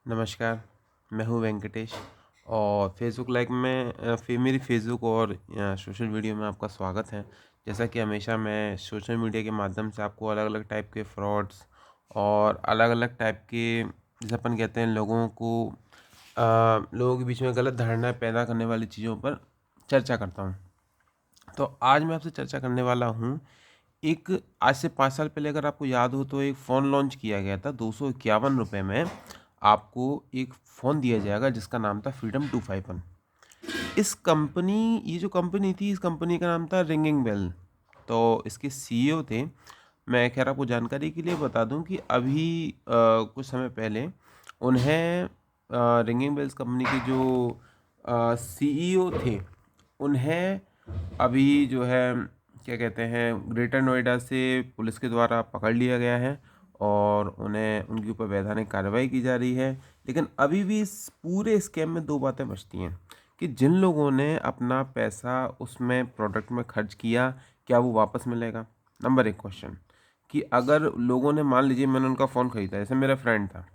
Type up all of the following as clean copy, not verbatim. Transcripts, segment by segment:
नमस्कार, मैं हूँ वेंकटेश और फ़ेसबुक लाइव में मेरी फ़ेसबुक और सोशल मीडिया में आपका स्वागत है। जैसा कि हमेशा मैं सोशल मीडिया के माध्यम से आपको अलग-अलग टाइप के फ्रॉड्स और अलग-अलग टाइप के जैसे अपन कहते हैं लोगों के बीच में गलत धारणाएँ पैदा करने वाली चीज़ों पर चर्चा करता हूँ। तो आज मैं आपसे चर्चा करने वाला हूँ, एक आज से 5 साल पहले अगर आपको याद हो तो एक फ़ोन लॉन्च किया गया था ₹251 में आपको एक फ़ोन दिया जाएगा जिसका नाम था फ्रीडम 251। ये जो कंपनी थी, इस कंपनी का नाम था रिंगिंग बेल। तो इसके सीईओ थे, मैं ख़ैर आपको जानकारी के लिए बता दूँ कि अभी कुछ समय पहले उन्हें रिंगिंग बेल्स कंपनी के जो सीईओ थे, उन्हें अभी जो है क्या कहते हैं ग्रेटर नोएडा से पुलिस के द्वारा पकड़ लिया गया है और उन्हें उनके ऊपर वैधानिक कार्रवाई की जा रही है। लेकिन अभी भी इस पूरे स्कैम में 2 बातें बचती हैं कि जिन लोगों ने अपना पैसा उसमें प्रोडक्ट में खर्च किया, क्या वो वापस मिलेगा? नंबर 1 क्वेश्चन कि अगर लोगों ने मान लीजिए मैंने उनका फ़ोन खरीदा, जैसे मेरा फ्रेंड था,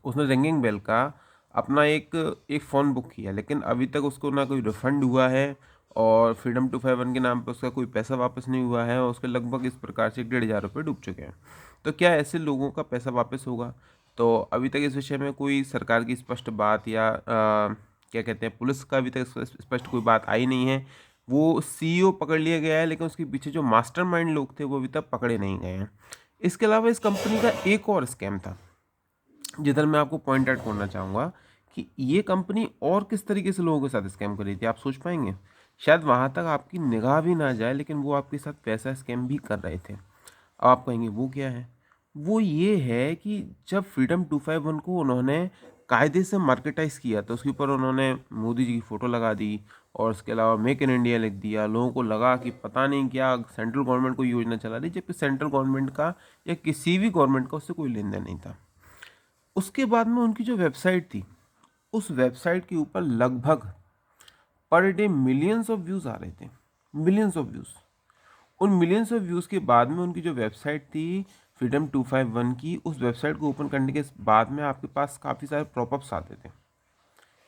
उसने रिंगिंग बेल का अपना एक एक फ़ोन बुक किया, लेकिन अभी तक उसको ना कोई रिफ़ंड हुआ है और फ्रीडम 251 के नाम पे उसका कोई पैसा वापस नहीं हुआ है और उसके लगभग इस प्रकार से 1,500 रुपये डूब चुके हैं। तो क्या ऐसे लोगों का पैसा वापस होगा? तो अभी तक इस विषय में कोई सरकार की स्पष्ट बात या क्या कहते हैं पुलिस का अभी तक स्पष्ट कोई बात आई नहीं है। वो सीईओ पकड़ लिया गया है, लेकिन उसके पीछे जो मास्टरमाइंड लोग थे वो अभी तक पकड़े नहीं गए हैं। इसके अलावा इस कंपनी का एक और स्कैम था, जिधर मैं आपको पॉइंट आउट करना चाहूँगा कि ये कंपनी और किस तरीके से लोगों के साथ स्कैम कर रही थी, आप सोच पाएँगे? शायद वहाँ तक आपकी निगाह भी ना जाए, लेकिन वो आपके साथ पैसा स्कैम भी कर रहे थे। अब आप कहेंगे वो क्या है? वो ये है कि जब फ्रीडम 251 को उन्होंने कायदे से मार्केटाइज़ किया, तो उसके ऊपर उन्होंने मोदी जी की फ़ोटो लगा दी और उसके अलावा मेक इन इंडिया लिख दिया। लोगों को लगा कि पता नहीं क्या सेंट्रल गवर्नमेंट कोई योजना चला रही है, जबकि सेंट्रल गवर्नमेंट का या किसी भी गवर्नमेंट का उससे कोई लेन-देन नहीं था। उसके बाद में उनकी जो वेबसाइट थी, उस वेबसाइट के ऊपर लगभग per day millions of views आ रहे थे, मिलियंस ऑफ व्यूज़। उन मिलियंस ऑफ व्यूज़ के बाद में उनकी जो वेबसाइट थी फ्रीडम 251 की, उस वेबसाइट को ओपन करने के बाद में आपके पास काफ़ी सारे पॉपअप्स आते थे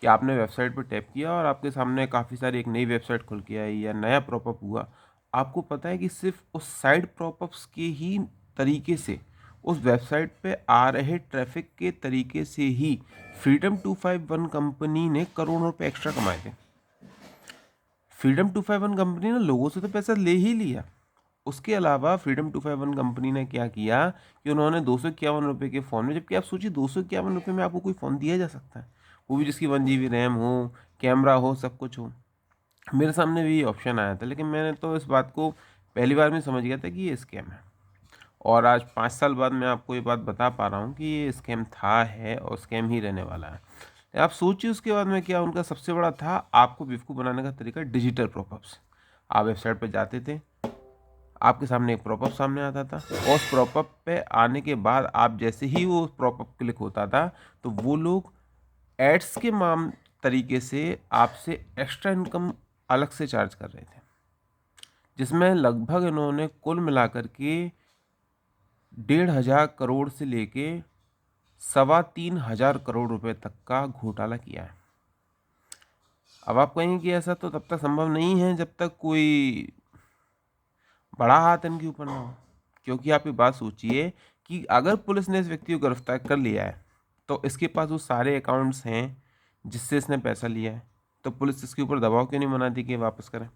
कि आपने वेबसाइट पर टैप किया और आपके सामने काफ़ी सारी एक नई वेबसाइट खुल के आई या नया पॉपअप हुआ। आपको पता है कि सिर्फ उस साइड पॉपअप्स के ही तरीके से, उस वेबसाइट पे आ रहे ट्रैफिक के तरीके से ही फ्रीडम 251 कंपनी ने करोड़ों रुपए एक्स्ट्रा कमाए थे। फ्रीडम 251 कंपनी ने लोगों से तो पैसा ले ही लिया। उसके अलावा फ्रीडम 251 कंपनी ने क्या किया कि उन्होंने ₹251 के फ़ोन में, जबकि आप सोचिए ₹251 में आपको कोई फ़ोन दिया जा सकता है, वो भी जिसकी 1 जीबी रैम हो, कैमरा हो, सब कुछ हो। मेरे सामने भी ये ऑप्शन आया था, लेकिन मैंने तो इस बात को पहली बार में समझ गया था कि ये स्कैम है। और आज 5 साल बाद मैं आपको ये बात बता पा रहा हूँ कि ये स्कैम था, है और स्कैम ही रहने वाला है। आप सोचिए उसके बाद में क्या उनका सबसे बड़ा था आपको बेवकूफ़ बनाने का तरीका, डिजिटल पॉपअप्स। आप वेबसाइट पे जाते थे, आपके सामने एक पॉपअप सामने आता था और उस पॉपअप पे आने के बाद आप जैसे ही वो पॉपअप क्लिक होता था, तो वो लोग एड्स के तरीके से आपसे एक्स्ट्रा इनकम अलग से चार्ज कर रहे थे, जिसमें लगभग इन्होंने कुल मिलाकर के 1,500 करोड़ से लेके 3,25,000 करोड़ रुपए तक का घोटाला किया है। अब आप कहेंगे कि ऐसा तो तब तक संभव नहीं है जब तक कोई बड़ा हाथ इनके ऊपर ना हो। क्योंकि आप ये बात सोचिए कि अगर पुलिस ने इस व्यक्ति को गिरफ्तार कर लिया है, तो इसके पास वो सारे अकाउंट्स हैं जिससे इसने पैसा लिया है, तो पुलिस इसके ऊपर दबाव क्यों नहीं बनाती कि ये वापस करें?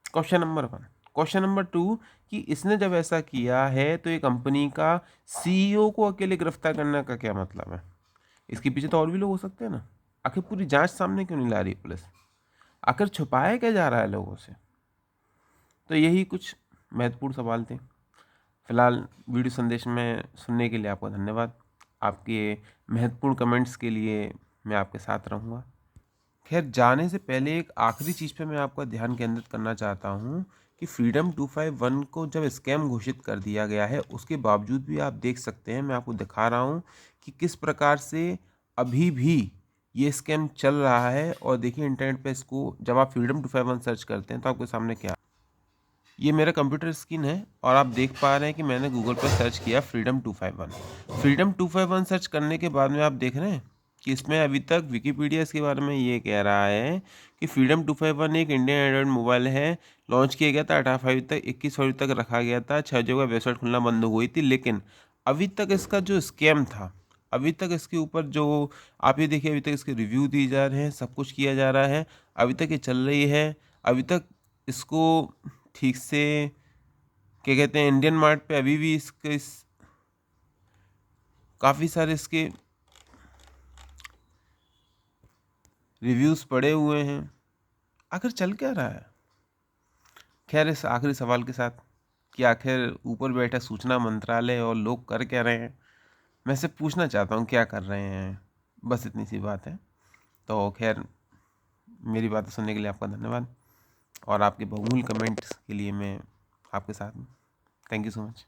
Question number 1। क्वेश्चन नंबर 2 कि इसने जब ऐसा किया है तो ये कंपनी का सीईओ को अकेले गिरफ्तार करने का क्या मतलब है? इसके पीछे तो और भी लोग हो सकते हैं ना। आखिर पूरी जांच सामने क्यों नहीं ला रही पुलिस? आखिर छुपाया क्या जा रहा है लोगों से? तो यही कुछ महत्वपूर्ण सवाल थे। फिलहाल वीडियो संदेश में सुनने के लिए आपका धन्यवाद। आपके महत्वपूर्ण कमेंट्स के लिए मैं आपके साथ रहूँगा। खैर, जाने से पहले एक आखिरी चीज़ पे मैं आपका ध्यान केंद्रित करना चाहता हूँ कि फ्रीडम 251 को जब स्कैम घोषित कर दिया गया है, उसके बावजूद भी आप देख सकते हैं, मैं आपको दिखा रहा हूँ कि किस प्रकार से अभी भी ये स्कैम चल रहा है। और देखिए इंटरनेट पे इसको जब आप फ्रीडम 251 सर्च करते हैं तो आपके सामने क्या ये मेरा कंप्यूटर स्क्रीन है और आप देख पा रहे हैं कि मैंने गूगल पर सर्च किया फ्रीडम 251। फ्रीडम 251 सर्च करने के बाद में आप देख रहे हैं कि इसमें अभी तक विकिपीडिया इसके बारे में ये कह रहा है कि फ्रीडम 251 एक इंडियन एंड्रॉइड मोबाइल है। लॉन्च किया गया था 18 फरवरी तक, 21 फरवरी तक रखा गया था। 6 जगह वेबसाइट खुलना बंद हो गई थी, लेकिन अभी तक इसका जो स्कैम था, अभी तक इसके ऊपर जो आप ये देखिए, अभी तक इसके रिव्यू दिए जा रहे हैं, सब कुछ किया जा रहा है, अभी तक ये चल रही है। अभी तक इसको ठीक से क्या कहते हैं, इंडियन मार्ट पे अभी भी इसके काफ़ी सारे इसके रिव्यूज़ पड़े हुए हैं। आखिर चल क्या रहा है? खैर, इस आखिरी सवाल के साथ कि आखिर ऊपर बैठा सूचना मंत्रालय और लोग कर क्या रहे हैं, मैं से पूछना चाहता हूँ क्या कर रहे हैं। बस इतनी सी बात है। तो खैर, मेरी बातें सुनने के लिए आपका धन्यवाद और आपके बहुमूल्य कमेंट्स के लिए मैं आपके साथ हूँ। Thank you so much.